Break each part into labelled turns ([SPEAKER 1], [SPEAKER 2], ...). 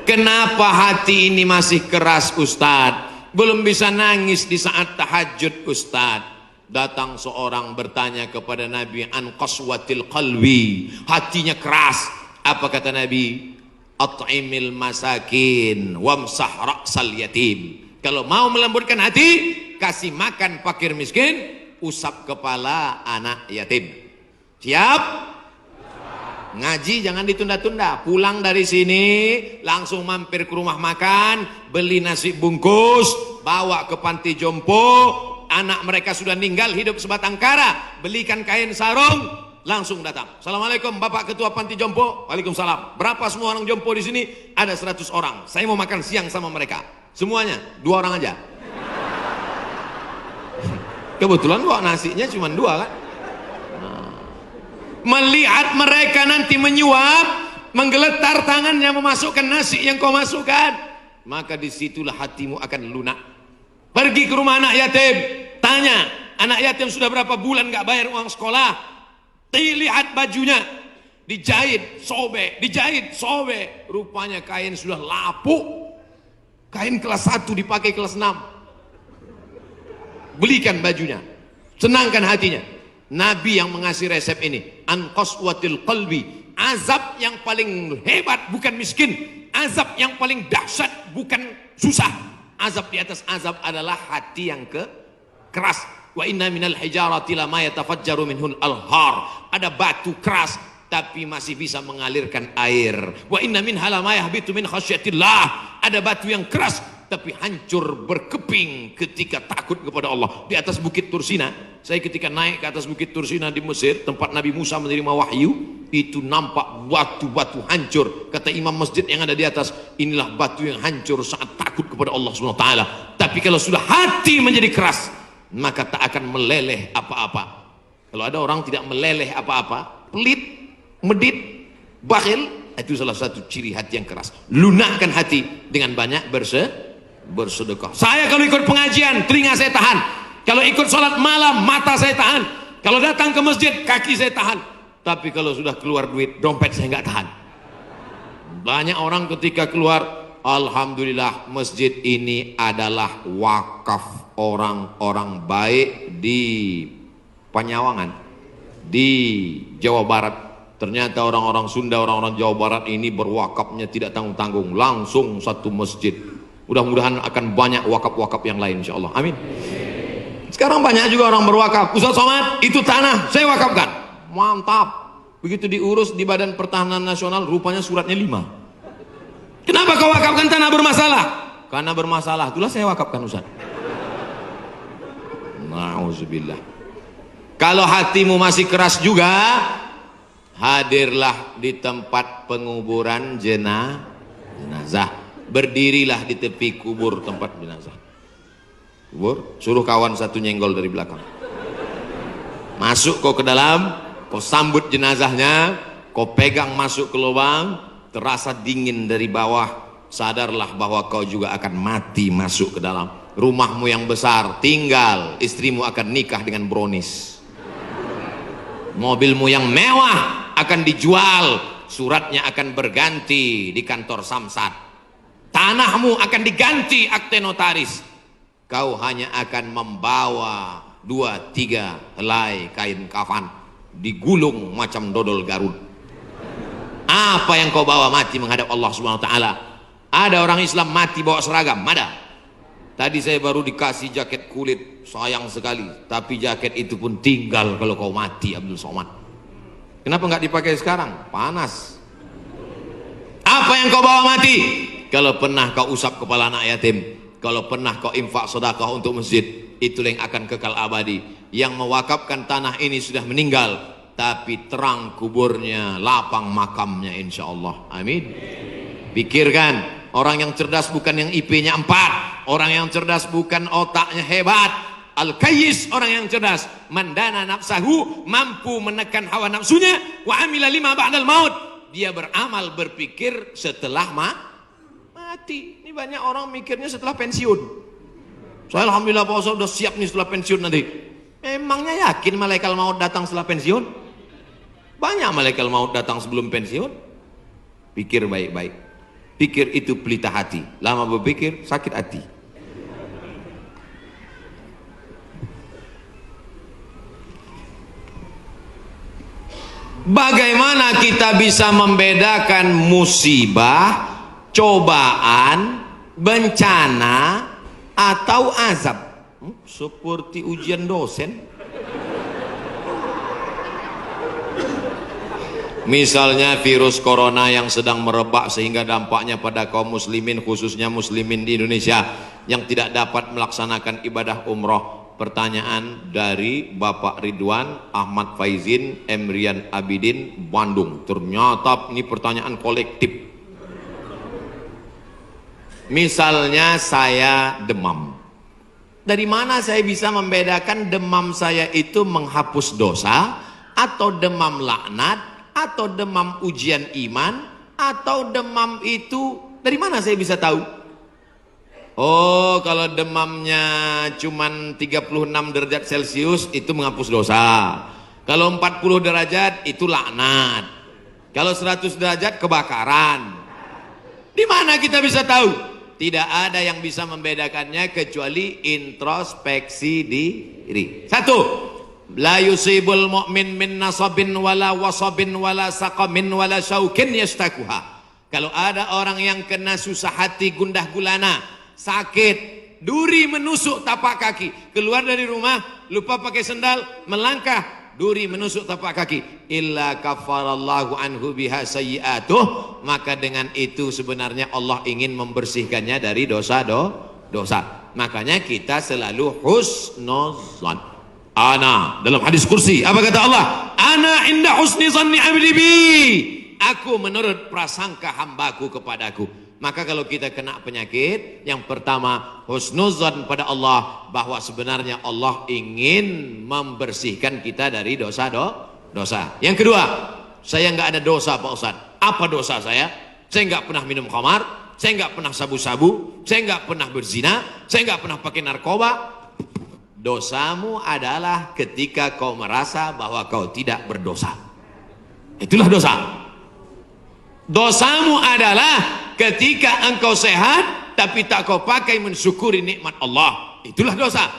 [SPEAKER 1] Kenapa hati ini masih keras Ustadz? Belum bisa nangis di saat tahajud Ustadz. Datang seorang bertanya kepada Nabi, an qaswatil qalbi, hatinya keras. Apa kata Nabi? At'imil masakin wamsah ra'sal yatim. Kalau mau melembutkan hati, kasih makan fakir miskin, usap kepala anak yatim. Siap? Ngaji jangan ditunda-tunda. Pulang dari sini langsung mampir ke rumah makan, beli nasi bungkus, bawa ke panti jompo. Anak mereka sudah meninggal, hidup sebatang kara, belikan kain sarung, langsung datang. Assalamualaikum Bapak Ketua Panti Jompo. Waalaikumsalam. Berapa semua orang jompo di sini? Ada 100 orang. Saya mau makan siang sama mereka. Semuanya 2 orang aja. Kebetulan kok nasinya cuma 2 kan. Melihat mereka nanti menyuap, menggeletar tangannya memasukkan nasi yang kau masukkan, maka disitulah hatimu akan lunak. Pergi ke rumah anak yatim, tanya, anak yatim sudah berapa bulan gak bayar uang sekolah? Lihat bajunya, dijahit, sobek, dijahit, sobek. Rupanya kain sudah lapuk. Kain kelas 1 dipakai kelas 6. Belikan bajunya, senangkan hatinya. Nabi yang mengasih resep ini, an qaswatil qalbi. Azab yang paling hebat bukan miskin, azab yang paling dahsyat bukan susah. Azab di atas azab adalah hati yang keras. Wa inna minal hijarati lama yatafajjaru minhul alhar. Ada batu keras tapi masih bisa mengalirkan air. Wa inna minha lama yahbitu min khasyatillah. Ada batu yang keras tapi hancur berkeping ketika takut kepada Allah. Di atas bukit Tursina, saya ketika naik ke atas bukit Tursina di Mesir, tempat Nabi Musa menerima wahyu, itu nampak batu-batu hancur. Kata imam masjid yang ada di atas, inilah batu yang hancur saat takut kepada Allah SWT. Tapi kalau sudah hati menjadi keras, maka tak akan meleleh apa-apa. Kalau ada orang tidak meleleh apa-apa, pelit, medit, bakhil, itu salah satu ciri hati yang keras. Lunakkan hati dengan banyak bersedekah. Saya kalau ikut pengajian, telinga saya tahan. Kalau ikut sholat malam, mata saya tahan. Kalau datang ke masjid, kaki saya tahan. Tapi kalau sudah keluar duit, dompet saya nggak tahan. Banyak orang ketika keluar, alhamdulillah masjid ini adalah wakaf orang-orang baik di Panyawangan, di Jawa Barat. Ternyata orang-orang Sunda, orang-orang Jawa Barat ini berwakafnya tidak tanggung-tanggung, langsung satu masjid. Mudah-mudahan akan banyak wakaf-wakaf yang lain insyaallah. Amin. Sekarang banyak juga orang berwakaf. Ustaz Somad, itu tanah saya wakafkan. Mantap. Begitu diurus di Badan Pertahanan Nasional, rupanya suratnya 5. Kenapa kau wakafkan tanah bermasalah? Karena bermasalah, itulah saya wakafkan Ustaz. Nauzubillah. Kalau hatimu masih keras juga, hadirlah di tempat penguburan jenazah. Berdirilah di tepi kubur tempat jenazah. Kubur, suruh kawan satu nyenggol dari belakang. Masuk kau ke dalam, kau sambut jenazahnya, kau pegang masuk ke lubang, terasa dingin dari bawah. Sadarlah bahwa kau juga akan mati masuk ke dalam. Rumahmu yang besar tinggal, istrimu akan nikah dengan brownies. Mobilmu yang mewah akan dijual, suratnya akan berganti di kantor Samsat. Tanahmu akan diganti akte notaris. Kau hanya akan membawa 2-3 helai kain kafan, digulung macam dodol Garut. Apa yang kau bawa mati menghadap Allah SWT? Ada orang Islam mati bawa seragam? Ada. Tadi saya baru dikasih jaket kulit, sayang sekali. Tapi jaket itu pun tinggal kalau kau mati, Abdul Somad. Kenapa nggak dipakai sekarang? Panas. Apa yang kau bawa mati? Kalau pernah kau usap kepala anak yatim, kalau pernah kau infak sedekah untuk masjid, itulah yang akan kekal abadi. Yang mewakafkan tanah ini sudah meninggal, tapi terang kuburnya, lapang makamnya insya Allah. Amin. Pikirkan, orang yang cerdas bukan yang IP-nya 4, orang yang cerdas bukan otaknya hebat. Al-Kayyis, orang yang cerdas, mandana nafsahu, mampu menekan hawa nafsunya, wa amila lima ba'dal maut, dia beramal berpikir setelah mati. Ini banyak orang mikirnya setelah pensiun. Saya alhamdulillah Pak Ustaz udah siap nih setelah pensiun nanti. Emangnya yakin malaikat maut datang setelah pensiun? Banyak malaikat maut datang sebelum pensiun. Pikir baik-baik. Pikir itu pelita hati, lama berpikir sakit hati. Bagaimana kita bisa membedakan musibah, cobaan, bencana, atau azab? Seperti ujian dosen. Misalnya virus corona yang sedang merebak sehingga dampaknya pada kaum muslimin, khususnya muslimin di Indonesia yang tidak dapat melaksanakan ibadah umroh. Pertanyaan dari Bapak Ridwan Ahmad Faizin Emrian Abidin Bandung. Ternyata ini pertanyaan kolektif. Misalnya saya demam, dari mana saya bisa membedakan demam saya itu menghapus dosa, atau demam laknat, atau demam ujian iman, atau demam itu dari mana saya bisa tahu? Oh, kalau demamnya cuman 36 derajat Celcius itu menghapus dosa. Kalau 40 derajat itu laknat. Kalau 100 derajat kebakaran. Di mana kita bisa tahu? Tidak ada yang bisa membedakannya kecuali introspeksi diri. Satu, la yusibul mu'min min nasabin wala wasabin wala saqamin wala syaukin yastakuha. Kalau ada orang yang kena susah hati, gundah gulana, sakit, duri menusuk tapak kaki, keluar dari rumah lupa pakai sendal, melangkah, duri menusuk tapak kaki, illa kafarallahu anhu biha sayyi'atuh, maka dengan itu sebenarnya Allah ingin membersihkannya dari dosa. Makanya kita selalu husnuzan. Ana, dalam hadis kursi apa kata Allah? Ana inda husni zanni abdi bi, aku menurut prasangka hambaku kepadaku. Maka kalau kita kena penyakit, yang pertama husnuzan pada Allah, bahwa sebenarnya Allah ingin membersihkan kita dari dosa. Yang kedua, saya nggak ada dosa Pak Ustadz. Apa dosa saya? Saya nggak pernah minum khamar, saya nggak pernah sabu-sabu, saya nggak pernah berzina, saya nggak pernah pakai narkoba. Dosamu adalah ketika kau merasa bahwa kau tidak berdosa. Itulah dosa. Dosamu adalah ketika engkau sehat tapi tak kau pakai mensyukuri nikmat Allah. Itulah dosa.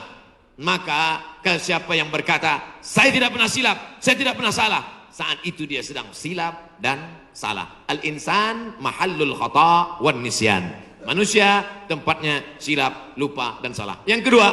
[SPEAKER 1] Maka ke siapa yang berkata saya tidak pernah silap, saya tidak pernah salah, saat itu dia sedang silap dan salah. Al-insan mahallul khata' wan nisyan. Manusia tempatnya silap, lupa dan salah. Yang kedua,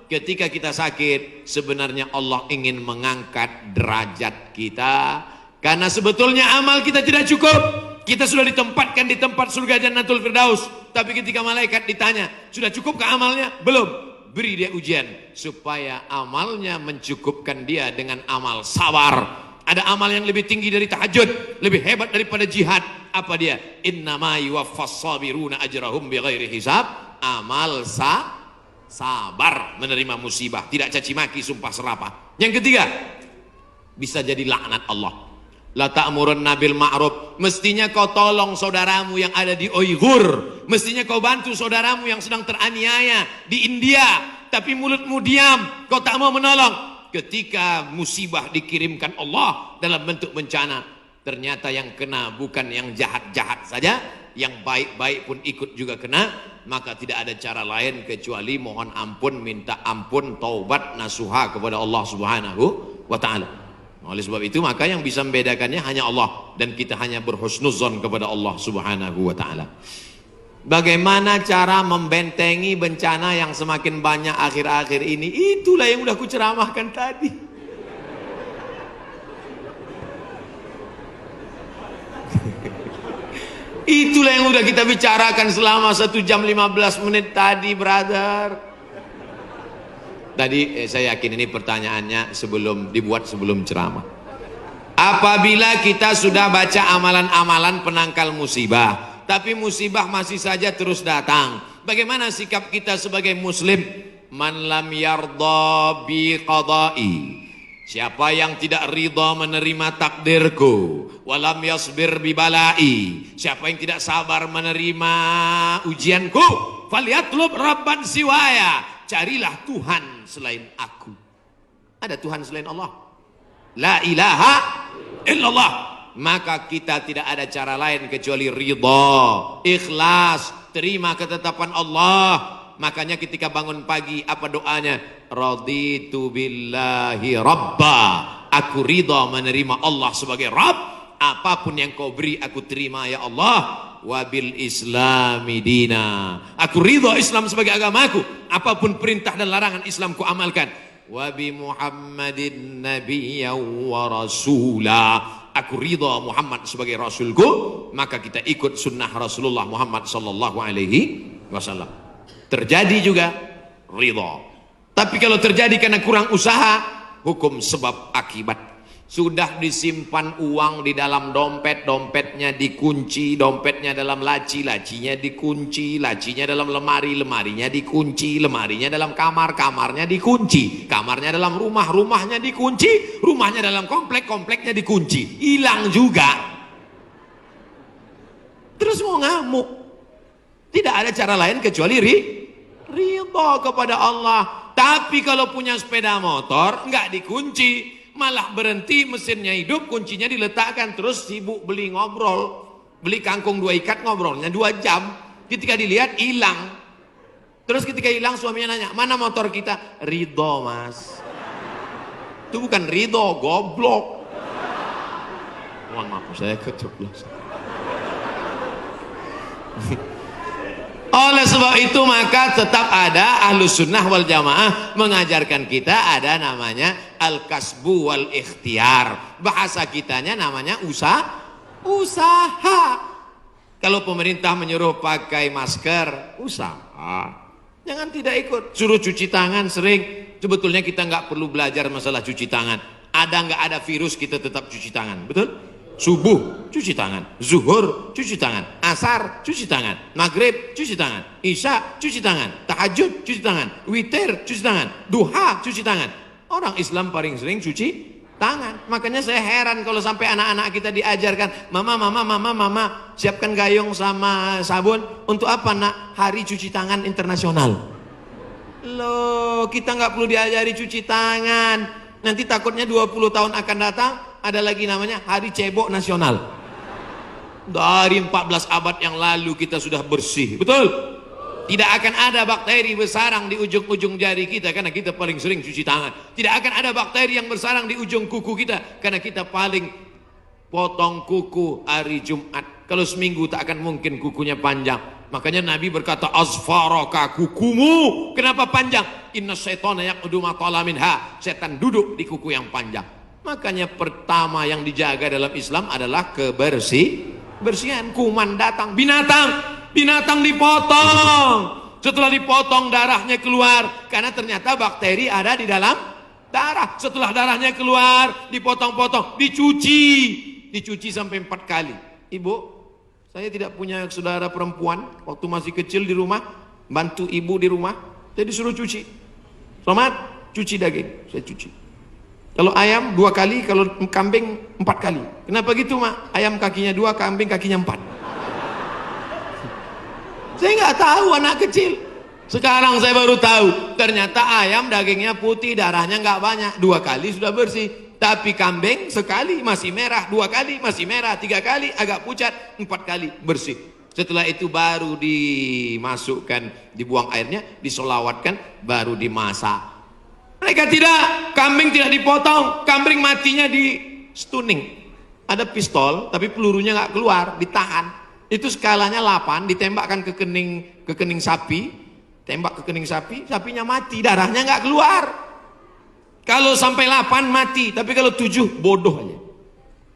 [SPEAKER 1] ketika kita sakit, sebenarnya Allah ingin mengangkat derajat kita, karena sebetulnya amal kita tidak cukup. Kita sudah ditempatkan di tempat surga Jannatul Firdaus, tapi ketika malaikat ditanya, sudah cukupkah amalnya? Belum. Beri dia ujian supaya amalnya mencukupkan dia dengan amal sabar. Ada amal yang lebih tinggi dari tahajud, lebih hebat daripada jihad. Apa dia? Innama yuwaffas sabiruna ajrahum bighairi hisab. Amal sabar, menerima musibah, tidak caci maki, sumpah serapah. Yang ketiga, bisa jadi laknat Allah. La ta'murunna bil ma'ruf, mestinya kau tolong saudaramu yang ada di Uighur, mestinya kau bantu saudaramu yang sedang teraniaya di India, tapi mulutmu diam, kau tak mau menolong. Ketika musibah dikirimkan Allah dalam bentuk bencana, ternyata yang kena bukan yang jahat-jahat saja, yang baik-baik pun ikut juga kena, maka tidak ada cara lain kecuali mohon ampun, minta ampun, taubat nasuha kepada Allah Subhanahu wa ta'ala. Oleh sebab itu maka yang bisa membedakannya hanya Allah, dan kita hanya berhusnuzon kepada Allah Subhanahu wa ta'ala. Bagaimana cara membentengi bencana yang semakin banyak akhir-akhir ini? Itulah yang udah kuceramahkan tadi. Itulah yang udah kita bicarakan selama 1 jam 15 menit tadi, brother. Tadi saya yakin ini pertanyaannya dibuat sebelum ceramah. Apabila kita sudah baca amalan-amalan penangkal musibah, tapi musibah masih saja terus datang, bagaimana sikap kita sebagai muslim? Man lam yardha bi qada'i, siapa yang tidak ridha menerima takdirku, walam yasbir bi balai, siapa yang tidak sabar menerima ujianku, falyatlub rabban siwaya, carilah Tuhan selain aku. Ada Tuhan selain Allah? La ilaha illallah. maka kita tidak ada cara lain kecuali ridha, ikhlas, terima ketetapan Allah. Makanya ketika bangun pagi apa doanya? Raditu billahi rabba, aku ridha menerima Allah sebagai Rabb. Apapun yang kau beri aku terima ya Allah. Wabil islami dina, aku ridha Islam sebagai agamaku. Apapun perintah dan larangan Islam ku amalkan. Wabi Muhammadin nabiyya wa rasula, aku ridha Muhammad sebagai rasulku, maka kita ikut sunnah Rasulullah Muhammad sallallahu alaihi wasallam. Terjadi juga ridha. Tapi kalau terjadi karena kurang usaha, hukum sebab akibat. Sudah disimpan uang di dalam dompet, dompetnya dikunci, dompetnya dalam laci, lacinya dikunci, lacinya dalam lemari, lemarinya dikunci, lemarinya dalam kamar, kamarnya dikunci, kamarnya dalam rumah, rumahnya dikunci, rumahnya dalam komplek, kompleknya dikunci. Hilang juga. Terus mau ngamuk. Tidak ada cara lain kecuali ridha kepada Allah. Tapi kalau punya sepeda motor nggak dikunci, malah berhenti, mesinnya hidup, kuncinya diletakkan, terus sibuk beli ngobrol, beli kangkung 2 ikat, ngobrolnya 2 jam. Ketika dilihat hilang. Terus ketika hilang suaminya nanya, mana motor kita? Ridho mas. Itu bukan ridho, goblok. Mohon maaf saya keceplosan. Oleh sebab itu maka tetap ada Ahlus Sunnah wal Jamaah mengajarkan kita ada namanya al-kasbu wal ikhtiar. Bahasa kitanya namanya usaha. Kalau pemerintah menyuruh pakai masker, usaha. Jangan tidak ikut. Suruh cuci tangan sering. Sebetulnya kita nggak perlu belajar masalah cuci tangan. Ada nggak ada virus kita tetap cuci tangan, betul? Subuh cuci tangan, zuhur cuci tangan, asar cuci tangan, maghrib cuci tangan, isya cuci tangan, tahajud cuci tangan, witir cuci tangan, duha cuci tangan. Orang Islam paling sering cuci tangan. Makanya saya heran kalau sampai anak-anak kita diajarkan, mama siapkan gayung sama sabun. Untuk apa nak? Hari cuci tangan internasional. Loh, kita nggak perlu diajari cuci tangan. Nanti takutnya 20 tahun akan datang ada lagi namanya Hari Cebok Nasional. Dari 14 abad yang lalu kita sudah bersih, betul? Tidak akan ada bakteri bersarang di ujung-ujung jari kita karena kita paling sering cuci tangan. Tidak akan ada bakteri yang bersarang di ujung kuku kita karena kita paling potong kuku hari Jumat. Kalau seminggu tak akan mungkin kukunya panjang. Makanya Nabi berkata, azfaraka, kukumu kenapa panjang? Inna syaitana yaqudu ma tala minha, setan duduk di kuku yang panjang. Makanya pertama yang dijaga dalam Islam adalah kebersihan. Kuman datang, binatang dipotong. Setelah dipotong darahnya keluar karena ternyata bakteri ada di dalam darah. Setelah darahnya keluar dipotong-potong, dicuci sampai 4 kali. Ibu, saya tidak punya saudara perempuan. Waktu masih kecil di rumah, bantu ibu di rumah, saya disuruh cuci. Selamat, cuci daging, saya cuci. Kalau ayam 2 kali, kalau kambing 4 kali. Kenapa gitu mak? Ayam kakinya 2, kambing kakinya 4. Saya nggak tahu anak kecil. Sekarang saya baru tahu. Ternyata ayam dagingnya putih, darahnya nggak banyak. 2 kali sudah bersih. Tapi kambing sekali masih merah, 2 kali masih merah, 3 kali agak pucat, 4 kali bersih. Setelah itu baru dimasukkan, dibuang airnya, disolawatkan, baru dimasak. Mereka tidak, kambing tidak dipotong, kambing matinya di stunning. Ada pistol, tapi pelurunya nggak keluar, ditahan. Itu skalanya 8, ditembakkan ke kening sapi, tembak ke kening sapi, sapinya mati, darahnya nggak keluar. Kalau sampai 8 mati, tapi kalau 7 bodoh aja.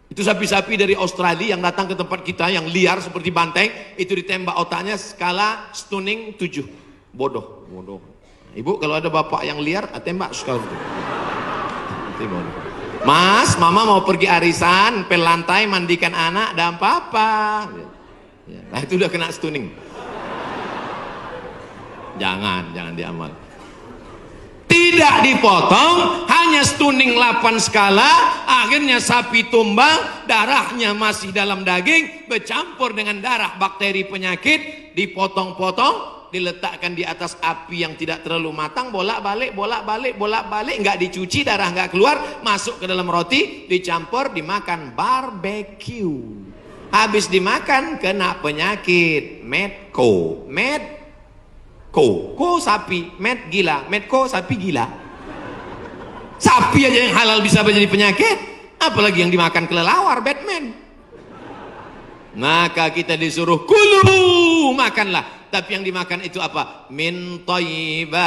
[SPEAKER 1] Itu sapi-sapi dari Australia yang datang ke tempat kita yang liar seperti banteng, itu ditembak otaknya skala stunning 7. Bodoh. Ibu kalau ada bapak yang liar, tembak skala itu. Mas, mama mau pergi arisan, pel lantai, mandikan anak, dan papa. Nah itu udah kena stunning. Jangan diamal. Tidak dipotong, hanya stunning 8 skala, akhirnya sapi tumbang, darahnya masih dalam daging, bercampur dengan darah bakteri penyakit, dipotong-potong, diletakkan di atas api yang tidak terlalu matang, bolak-balik, nggak dicuci, darah nggak keluar, masuk ke dalam roti, dicampur, dimakan, barbecue. Habis dimakan kena penyakit medco, ko sapi, med gila, medco sapi gila. Sapi aja yang halal bisa menjadi penyakit, apalagi yang dimakan kelelawar, Batman. Maka kita disuruh kulu, makanlah. Tapi yang dimakan itu apa? Min thayyibat.